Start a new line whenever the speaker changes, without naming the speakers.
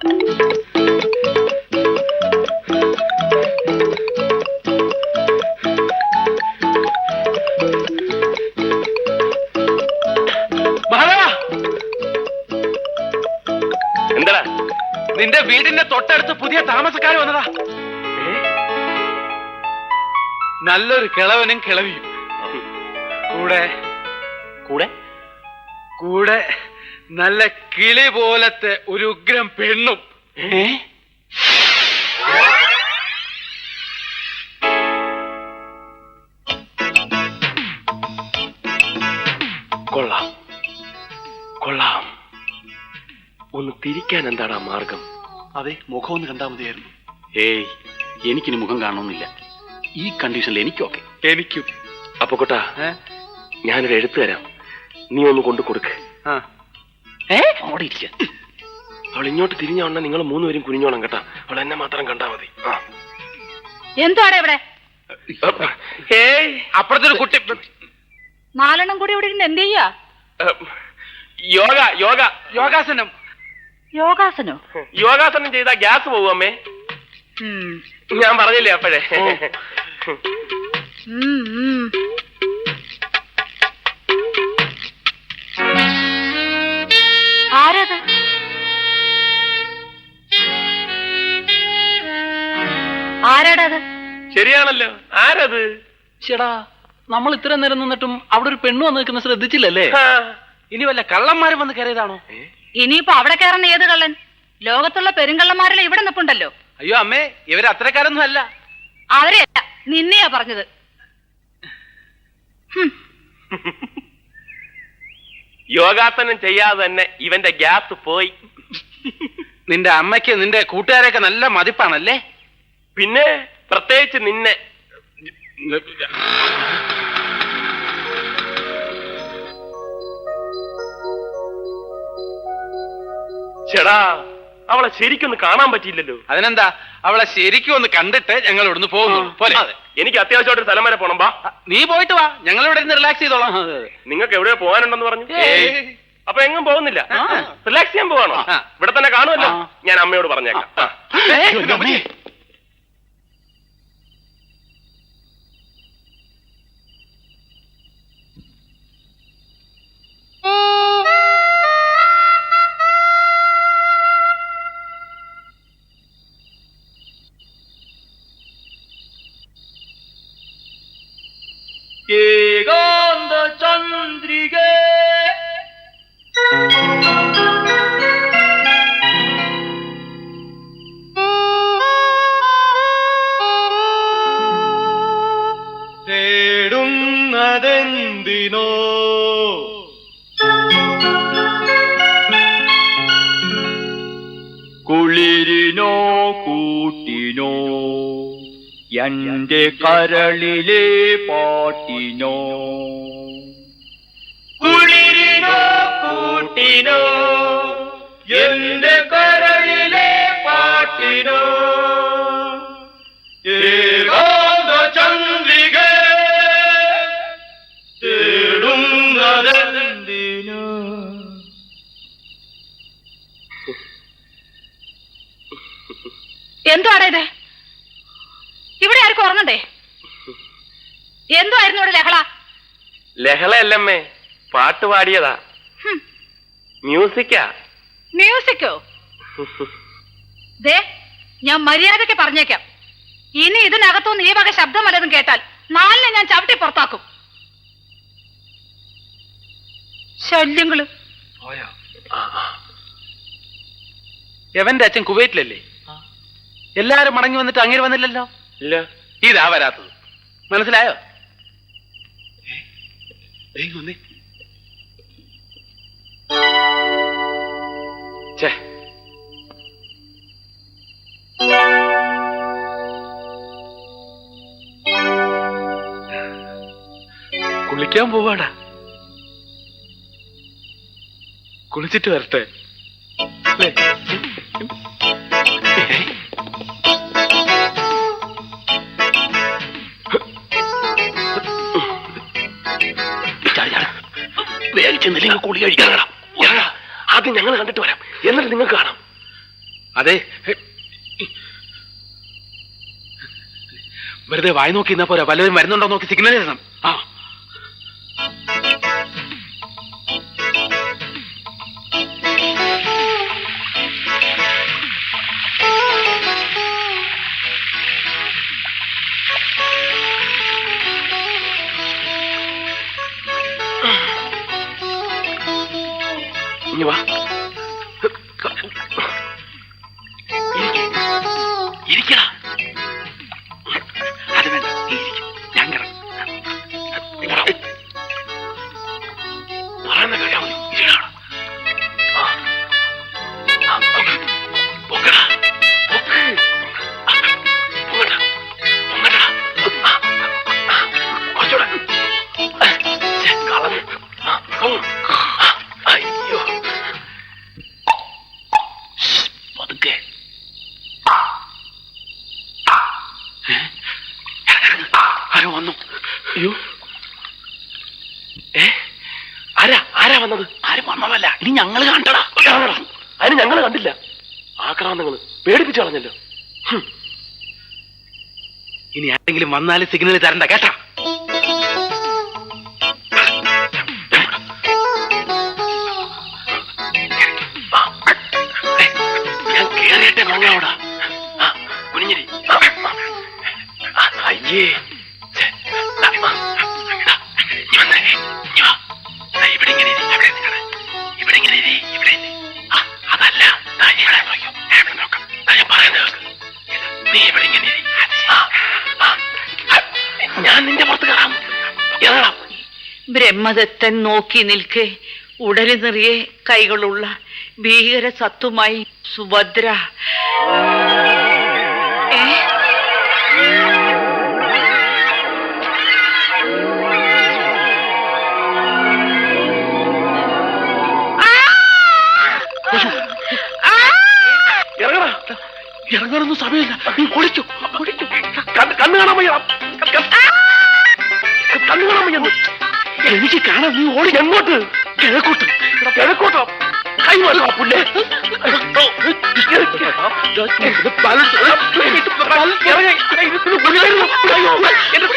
എന്താ നിന്റെ വീടിന്റെ തൊട്ടടുത്ത് പുതിയ താമസക്കാർ വന്നതാ. നല്ലൊരു കിളവനും കിളവിയും കൂടെ കൂടെ കൂടെ നല്ല കിളി പോലത്തെ ഒരു ഉഗ്രം പെണ്ണും.
കൊള്ളാം കൊള്ളാം. ഒന്ന് തിരിക്കാൻ എന്താണ് ആ മാർഗം?
അതെ, മുഖം ഒന്ന് കണ്ടാൽ മതിയായിരുന്നു.
ഏയ്, എനിക്കിനി മുഖം കാണണമെന്നില്ല. ഈ കണ്ടീഷനിൽ എനിക്കൊക്കെ.
എനിക്കും.
അപ്പൊ കൊട്ടാ, ഞാനൊരു എഴുത്ത് തരാം, നീ ഒന്ന് കൊണ്ടു കൊടുക്ക്. അവിടെ ഇരിക്ക. അവൾ ഇങ്ങോട്ട് തിരിഞ്ഞോണ്ട നിങ്ങൾ മൂന്നുപേരും കുനിഞ്ഞോണം കേട്ടാ. അവൾ എന്നെ മാത്രം കണ്ടാ മതി.
എന്താണ് ഇവിടെ?
ഏയ്, അപ്പുറത്തൊരു കുട്ടി.
നാലെണ്ണം കൂടി ഇവിടെ ഇരുന്ന് എന്ത് ചെയ്യാ?
യോഗ യോഗ യോഗാസനം.
യോഗാസനോ?
യോഗാസനം ചെയ്താ ഗ്യാസ് പോകും അമ്മേ. ഞാൻ പറഞ്ഞില്ലേ അപ്പോഴേ.
ആരത്? ആരാടത്?
ശരിയാണല്ലോ, ആരത്?
ചേടാ, നമ്മൾ ഇത്ര നേരം നിന്നിട്ടും അവിടെ ഒരു പെണ്ണ് വന്ന് നിൽക്കുന്ന ശ്രദ്ധിച്ചില്ലല്ലേ?
ഇനി വല്ല കള്ളന്മാരും വന്ന് കയറിയതാണോ?
ഇനിയിപ്പോ അവിടെ കയറുന്ന ഏത് കള്ളൻ? ലോകത്തുള്ള പെരുങ്കള്ളന്മാരെല്ലാം ഇവിടെ നിൽപ്പുണ്ടല്ലോ.
അയ്യോ അമ്മേ, ഇവര് അത്രക്കാരൊന്നും അല്ല.
അവരെയല്ല, നിന്നെയാ പറഞ്ഞത്.
യോഗാസനം ചെയ്യാതെ തന്നെ ഇവന്റെ ഗ്യാസ് പോയി.
നിന്റെ അമ്മയ്ക്ക് നിന്റെ കൂട്ടുകാരെയൊക്കെ നല്ല മതിപ്പാണല്ലേ?
പിന്നെ പ്രത്യേകിച്ച് നിന്നെ. ചേടാ, അവളെ ശരിക്കൊന്ന് കാണാൻ പറ്റിയില്ലല്ലോ.
അതിനെന്താ, അവളെ ശരിക്കും ഒന്ന് കണ്ടിട്ട് ഞങ്ങൾ ഇവിടുന്ന് പോകുന്നു പോലെ.
എനിക്ക് അത്യാവശ്യമായിട്ട് സ്ഥലം വരെ പോണം. വാ,
നീ പോയിട്ട് വാ, ഞങ്ങൾ ഇവിടെ ഇരുന്ന് റിലാക്സ് ചെയ്തോളാം.
നിങ്ങൾക്ക് എവിടെയോ പോകാനുണ്ടെന്ന് പറഞ്ഞു. അപ്പൊ എങ്ങും പോകുന്നില്ല, റിലാക്സ് ചെയ്യാൻ പോവാണോ? ഇവിടെ തന്നെ കാണുമല്ലോ. ഞാൻ അമ്മയോട് പറഞ്ഞേക്കാം.
ഏകാന്ത ചന്ദ്രിക തേടുന്നതെന്തിനോ കുളിരിനോ കൂട്ടിനോ എന്റെ കരളിലെ പാട്ടിനോ കുളിരിനോ കൂട്ടിനോ എന്റെ കരളിലെ പാട്ടിനോ ഏകാന്ത ചന്ദ്രിക തേടുന്നതെന്തിനോ.
എന്തുവാടാ ഇത്? ഇവിടെ ആർക്കും ഉറങ്ങണ്ടേ? എന്തുവായിരുന്നു ഇവിടെ ലഹള?
ലഹളയല്ലമ്മേ, പാട്ട് പാടിയതാ. മ്യൂസിക്കാ.
മ്യൂസിക്കോ? ദേ, ഞാൻ മര്യാദയ്ക്ക് പറഞ്ഞേക്കാം, ഇനി ഇതിനകത്തുനിന്ന് ഈ വക ശബ്ദം വല്ലതും കേട്ടാൽ നാലിനെ ഞാൻ ചവിട്ടി പുറത്താക്കും. ശല്യങ്ങള്.
എവന്റെ അച്ഛൻ കുവൈറ്റിലല്ലേ? എല്ലാരും മടങ്ങി വന്നിട്ട് അങ്ങേര് വന്നില്ലല്ലോ.
ഇല്ല,
ഇതാ വരാത്തത്. മനസ്സിലായോ? കുളിക്കാൻ പോവാടാ. കുളിച്ചിട്ട് വരട്ടെ. വേഗം ചെന്നില്ലെങ്കിൽ കുളി കഴിക്കാൻ. ആദ്യം ഞങ്ങൾ കണ്ടിട്ട് വരാം, എന്നിട്ട് നിങ്ങൾക്ക് കാണാം. അതെ, വെറുതെ വായി നോക്കി ഇന്നാ പോരാ, വല്ലവരും വരുന്നുണ്ടോ നോക്കി സിഗ്നൽ തരണം. ആ
ഇനി വാ. ഇരിക്കടാ.
അത് വേണ്ട, നീ ഇരിക്ക്. ഞാൻ കിടക്കാം.
പറയുന്ന കേട്ടാ മതി. ഇരിക്കടാ. ആ. ആ, പൊക്കടാ. പൊക്ക്. ആ, പൊങ്ങടാ. പൊങ്ങടാ. ആ, ആ, കുറച്ചുകൂടെ. ഛെ, കളഞ്ഞു. ആ, പൊങ്ങ്. ആ, അയ്യോ. പതുക്കെ.
ആരോ വന്നു.
അയ്യോ. ആരാ വന്നത്?
ആരും വന്നതല്ല, ഇനി ഞങ്ങൾ കണ്ടടാ.
അതിന് ഞങ്ങൾ കണ്ടില്ല. ആക്രാന്തങ്ങള് പേടിപ്പിച്ചു കളഞ്ഞല്ലോ.
ഇനി ആരെങ്കിലും വന്നാലും സിഗ്നൽ തരണ്ട കേട്ടാ.
ഞാൻ കേറിയട്ടെ മങ്ങാവടാ. കുനിഞ്ഞിരി. അയ്യേ. ഇവിടെ ഇങ്ങനെ ഇവിടെ ഇങ്ങനെ ഇവിടെ അതല്ല, ഇവിടെ നോക്കാം. ഞാൻ പറയുന്നത് നീ ഇവിടെ ഇങ്ങനെ ഞാൻ നിന്റെ പുറത്ത് കയറാം. ഇറങ്ങാം.
ബ്രഹ്മദത്തൻ നോക്കി നിൽക്കെ ഉടലി നിറയെ കൈകളുള്ള ഭീകര സത്തുമായി സുഭദ്ര.
ഇറങ്ങാനൊന്നും സമയമില്ല. നീ ഒളിച്ചു. കണ്ണു കാണാൻ വയ്യ. കണ്ണു കാണാൻ വയ്യെന്ന്. എനിക്ക് കാണാൻ. നീ ഓടി എങ്ങോട്ട്? കിഴക്കോട്ട്. കിഴക്കോട്ടോ? കൈ മാറുക പുല്ലേ. എന്റെ